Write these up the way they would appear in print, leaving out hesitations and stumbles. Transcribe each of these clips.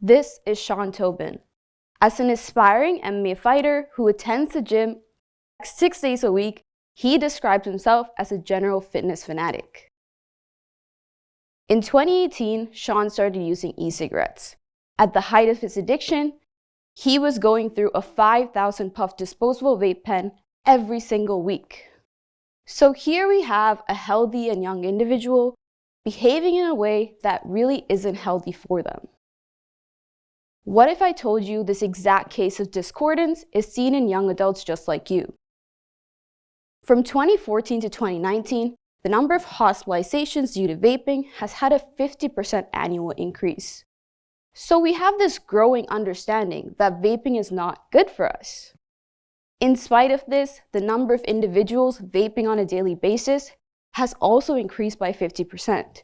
This is Sean Tobin. As an aspiring MMA fighter who attends the gym 6 days a week, he describes himself as a general fitness fanatic. In 2018, Sean started using e-cigarettes. At the height of his addiction, he was going through a 5,000 puff disposable vape pen every single week. So here we have a healthy and young individual behaving in a way that really isn't healthy for them. What if I told you this exact case of discordance is seen in young adults just like you? From 2014 to 2019, the number of hospitalizations due to vaping has had a 50% annual increase. So we have this growing understanding that vaping is not good for us. In spite of this, the number of individuals vaping on a daily basis has also increased by 50%.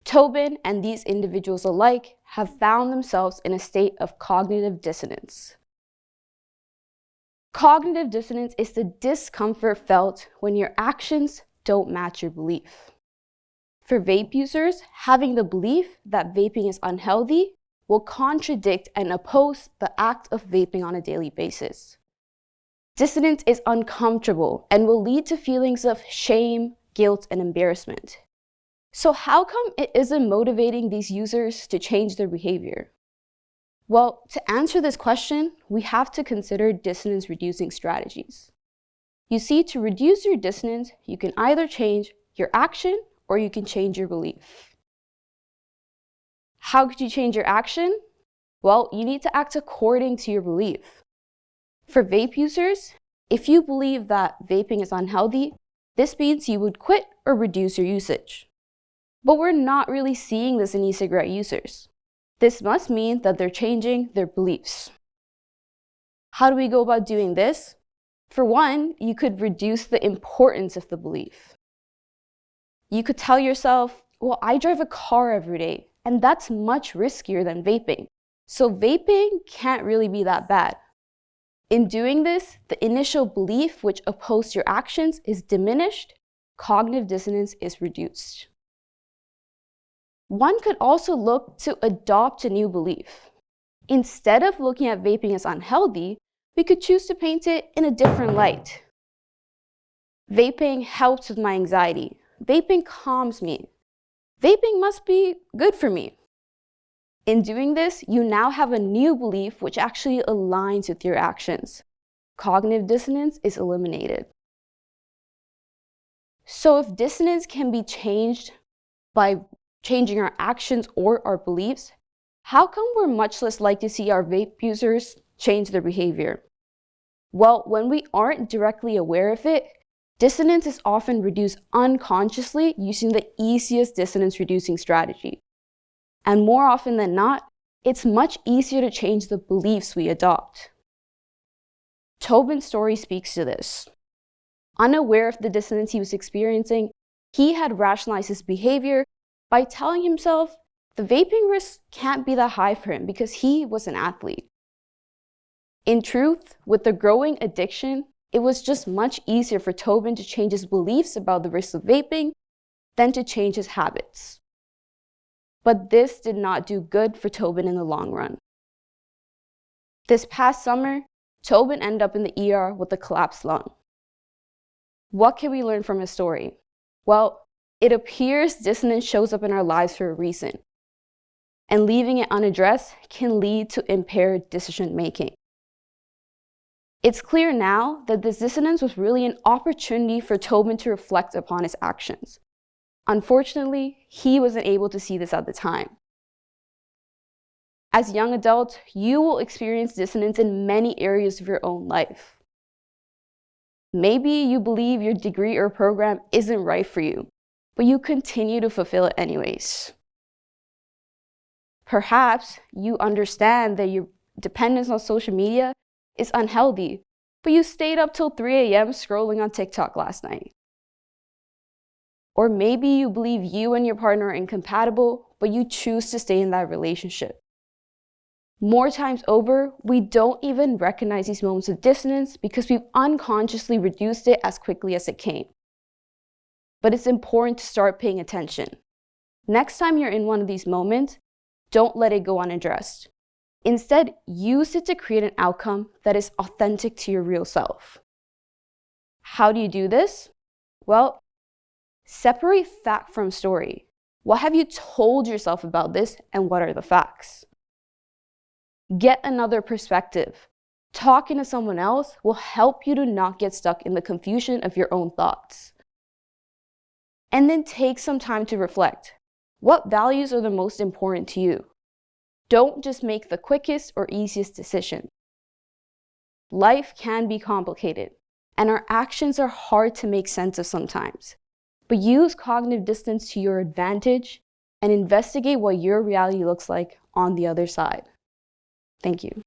Tobin and these individuals alike have found themselves in a state of cognitive dissonance. Cognitive dissonance is the discomfort felt when your actions don't match your belief. For vape users, having the belief that vaping is unhealthy will contradict and oppose the act of vaping on a daily basis. Dissonance is uncomfortable and will lead to feelings of shame, guilt, and embarrassment. So how come it isn't motivating these users to change their behavior? Well, to answer this question, we have to consider dissonance-reducing strategies. You see, to reduce your dissonance, you can either change your action or you can change your belief. How could you change your action? Well, you need to act according to your belief. For vape users, if you believe that vaping is unhealthy, this means you would quit or reduce your usage. But we're not really seeing this in e-cigarette users. This must mean that they're changing their beliefs. How do we go about doing this? For one, you could reduce the importance of the belief. You could tell yourself, well, I drive a car every day, and that's much riskier than vaping. So vaping can't really be that bad. In doing this, the initial belief which opposed your actions is diminished, cognitive dissonance is reduced. One could also look to adopt a new belief. Instead of looking at vaping as unhealthy, we could choose to paint it in a different light. Vaping helps with my anxiety. Vaping calms me. Vaping must be good for me. In doing this, you now have a new belief which actually aligns with your actions. Cognitive dissonance is eliminated. So if dissonance can be changed by changing our actions or our beliefs, how come we're much less likely to see our vape users change their behavior? Well, when we aren't directly aware of it, dissonance is often reduced unconsciously using the easiest dissonance-reducing strategy. And more often than not, it's much easier to change the beliefs we adopt. Tobin's story speaks to this. Unaware of the dissonance he was experiencing, he had rationalized his behavior by telling himself the vaping risk can't be that high for him because he was an athlete. In truth, with the growing addiction, it was just much easier for Tobin to change his beliefs about the risks of vaping than to change his habits. But this did not do good for Tobin in the long run. This past summer, Tobin ended up in the ER with a collapsed lung. What can we learn from his story? Well, it appears dissonance shows up in our lives for a reason, and leaving it unaddressed can lead to impaired decision-making. It's clear now that this dissonance was really an opportunity for Tobin to reflect upon his actions. Unfortunately, he wasn't able to see this at the time. As a young adult, you will experience dissonance in many areas of your own life. Maybe you believe your degree or program isn't right for you, but you continue to fulfill it anyways. Perhaps you understand that your dependence on social media is unhealthy, but you stayed up till 3 a.m. scrolling on TikTok last night. Or maybe you believe you and your partner are incompatible, but you choose to stay in that relationship. More times over, we don't even recognize these moments of dissonance because we've unconsciously reduced it as quickly as it came. But it's important to start paying attention. Next time you're in one of these moments, Don't let it go unaddressed. Instead, use it to create an outcome that is authentic to your real self. How do you do this? Well, separate fact from story. What have you told yourself about this, and what are the facts? Get another perspective. Talking to someone else will help you to not get stuck in the confusion of your own thoughts. And then take some time to reflect. What values are the most important to you? Don't just make the quickest or easiest decision. Life can be complicated, and our actions are hard to make sense of sometimes. But use cognitive distance to your advantage and investigate what your reality looks like on the other side. Thank you.